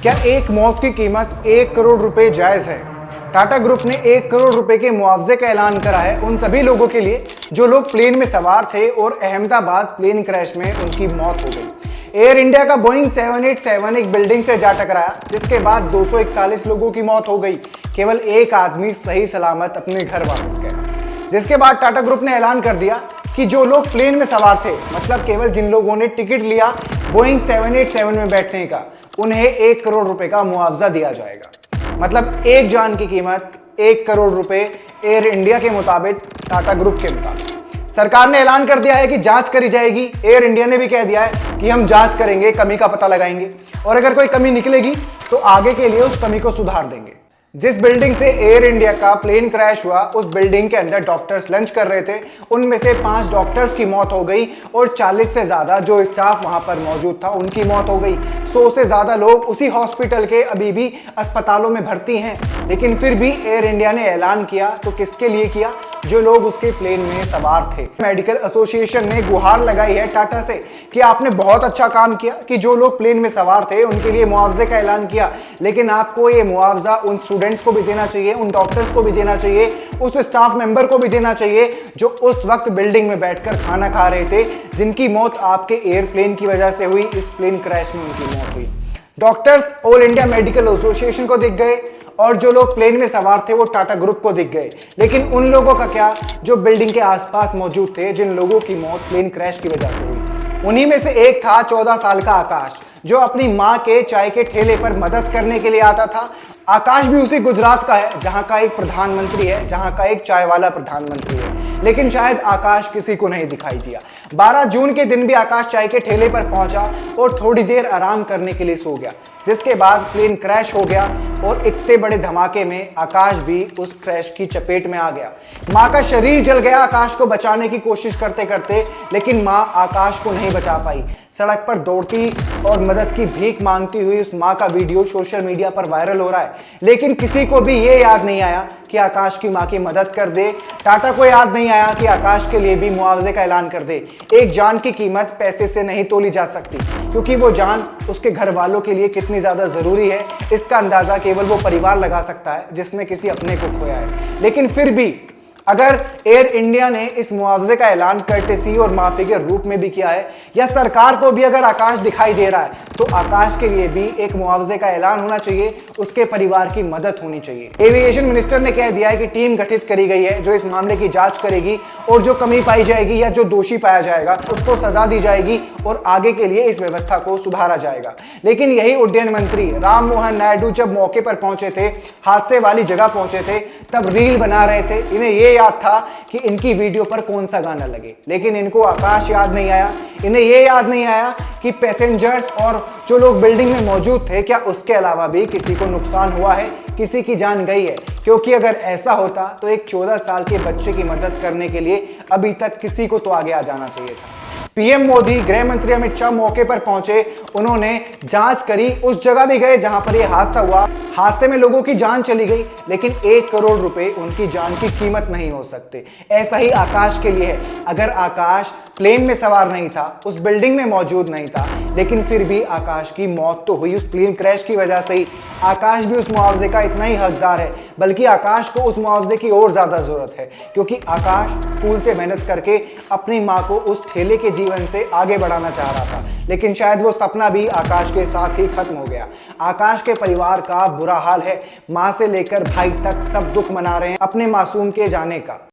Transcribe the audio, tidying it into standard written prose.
क्या एक मौत की कीमत 1 करोड़ रुपए जायज है? टाटा ग्रुप ने 1 करोड़ रुपए के मुआवजे का ऐलान करा है उन सभी लोगों के लिए जो लोग प्लेन में सवार थे और अहमदाबाद प्लेन क्रैश में उनकी मौत हो गई। एयर इंडिया का बोइंग 787 एक बिल्डिंग से जा टकराया, जिसके बाद 241 लोगों की मौत हो गई। केवल एक आदमी सही सलामत अपने घर वापस गया। जिसके बाद टाटा ग्रुप ने ऐलान कर दिया कि जो लोग प्लेन में सवार थे, मतलब केवल जिन लोगों ने टिकट लिया बोइंग 787 में बैठने का, उन्हें 1 करोड़ रुपए का मुआवजा दिया जाएगा। मतलब एक जान की कीमत 1 करोड़ रुपए एयर इंडिया के मुताबिक, टाटा ग्रुप के मुताबिक। सरकार ने ऐलान कर दिया है कि जांच करी जाएगी। एयर इंडिया ने भी कह दिया है कि हम जांच करेंगे, कमी का पता लगाएंगे और अगर कोई कमी निकलेगी तो आगे के लिए उस कमी को सुधार देंगे। जिस बिल्डिंग से एयर इंडिया का प्लेन क्रैश हुआ, उस बिल्डिंग के अंदर डॉक्टर्स लंच कर रहे थे। उनमें से 5 डॉक्टर्स की मौत हो गई और 40 से ज्यादा जो स्टाफ वहां पर मौजूद था उनकी मौत हो गई। 100 से ज्यादा लोग उसी हॉस्पिटल के अभी भी अस्पतालों में भर्ती हैं। लेकिन फिर भी एयर इंडिया ने ऐलान किया, तो किसके लिए किया? जो लोग उसके प्लेन में सवार थे। मेडिकल एसोसिएशन ने गुहार लगाई है टाटा से कि आपने बहुत अच्छा काम किया कि जो लोग प्लेन में सवार थे उनके लिए मुआवजे का ऐलान किया, लेकिन आपको ये मुआवजा उन स्टूडेंट्स को भी देना चाहिए, उन डॉक्टर्स को भी देना चाहिए, उस स्टाफ मेंबर को भी देना चाहिए जो उस वक्त बिल्डिंग में बैठकर खाना खा रहे थे, जिनकी मौत आपके एयरप्लेन की वजह से हुई। इस प्लेन क्रैश में उनकी मौत हुई। Doctors all India medical association को दिख गए और जो लोग प्लेन में सवार थे वो टाटा ग्रुप को दिख गए। लेकिन उन लोगों का क्या जो बिल्डिंग के आसपास मौजूद थे, जिन लोगों की मौत प्लेन क्रैश की वजह से हुई? उन्हीं में से एक था 14 साल का आकाश, जो अपनी मां के चाय के ठेले पर मदद करने के लिए आता था। आकाश भी उसी गुजरात का है जहां का एक प्रधानमंत्री है, जहां का एक चाय वाला प्रधानमंत्री है। लेकिन शायद आकाश किसी को नहीं दिखाई दिया। 12 जून के दिन भी आकाश चाय के ठेले पर पहुंचा और थोड़ी देर आराम करने के लिए सो गया, जिसके बाद प्लेन क्रैश हो गया और इतने बड़े धमाके में आकाश भी उस क्रैश की चपेट में आ गया। मां का शरीर जल गया आकाश को बचाने की कोशिश करते करते, लेकिन मां आकाश को नहीं बचा पाई। सड़क पर दौड़ती और मदद की भीख मांगती हुई उस मां का वीडियो सोशल मीडिया पर वायरल हो रहा है, लेकिन किसी को भी ये याद नहीं आया कि आकाश की मां की मदद कर दे। टाटा को याद नहीं आया कि आकाश के लिए भी मुआवजे का ऐलान कर दे। एक जान की कीमत पैसे से नहीं तोली जा सकती, क्योंकि वो जान उसके घर वालों के लिए कितनी ज्यादा जरूरी है, इसका अंदाजा केवल वो परिवार लगा सकता है जिसने किसी अपने को खोया है। लेकिन फिर भी अगर एयर इंडिया ने इस मुआवजे का ऐलान कर्टेसी और माफी के रूप में भी किया है, या सरकार को भी अगर आकाश दिखाई दे रहा है, तो आकाश के लिए भी एक मुआवजे का ऐलान होना चाहिए, उसके परिवार की मदद होनी चाहिए। एविएशन मिनिस्टर ने कह दिया है कि टीम गठित करी गई है जो इस मामले की जांच करेगी और जो कमी पाई जाएगी या जो दोषी पाया जाएगा उसको सजा दी जाएगी और आगे के लिए इस व्यवस्था को सुधारा जाएगा। लेकिन यही उड्डयन मंत्री राम मोहन नायडू जब मौके पर पहुंचे थे, हादसे वाली जगह पहुंचे थे, तब रील बना रहे थे। इन्हें ये याद था कि इनकी वीडियो पर कौन सा गाना लगे, लेकिन इनको आकाश याद नहीं आया। इन्हें यह याद नहीं आया कि पैसेंजर्स और जो लोग बिल्डिंग में मौजूद थे, क्या उसके अलावा भी किसी को नुकसान हुआ है, किसी की जान गई है? क्योंकि अगर ऐसा होता तो एक 14 साल के बच्चे की मदद करने के लिए अभी तक किसी को तो आगे आ जाना चाहिए था। पीएम मोदी, गृह मंत्री अमित शाह मौके पर पहुंचे, उन्होंने जांच करी, उस जगह भी गए जहां पर यह हादसा हुआ। हादसे में लोगों की जान चली गई, लेकिन 1 करोड़ रुपए उनकी जान की कीमत नहीं हो सकते। ऐसा ही आकाश के लिए है। अगर आकाश प्लेन में सवार नहीं था, उस बिल्डिंग में मौजूद नहीं था, लेकिन फिर भी आकाश की मौत तो हुई उस प्लेन क्रैश की वजह से ही। आकाश भी उस मुआवजे का इतना ही हकदार है, बल्कि आकाश को उस मुआवजे की और ज्यादा जरूरत है, क्योंकि आकाश स्कूल से मेहनत करके अपनी मां को उस ठेले के जीवन से आगे बढ़ाना चाह रहा था, लेकिन शायद वो सपना भी आकाश के साथ ही खत्म हो गया। आकाश के परिवार का बुरा हाल है। मां से लेकर भाई तक सब दुख मना रहे हैं अपने मासूम के जाने का।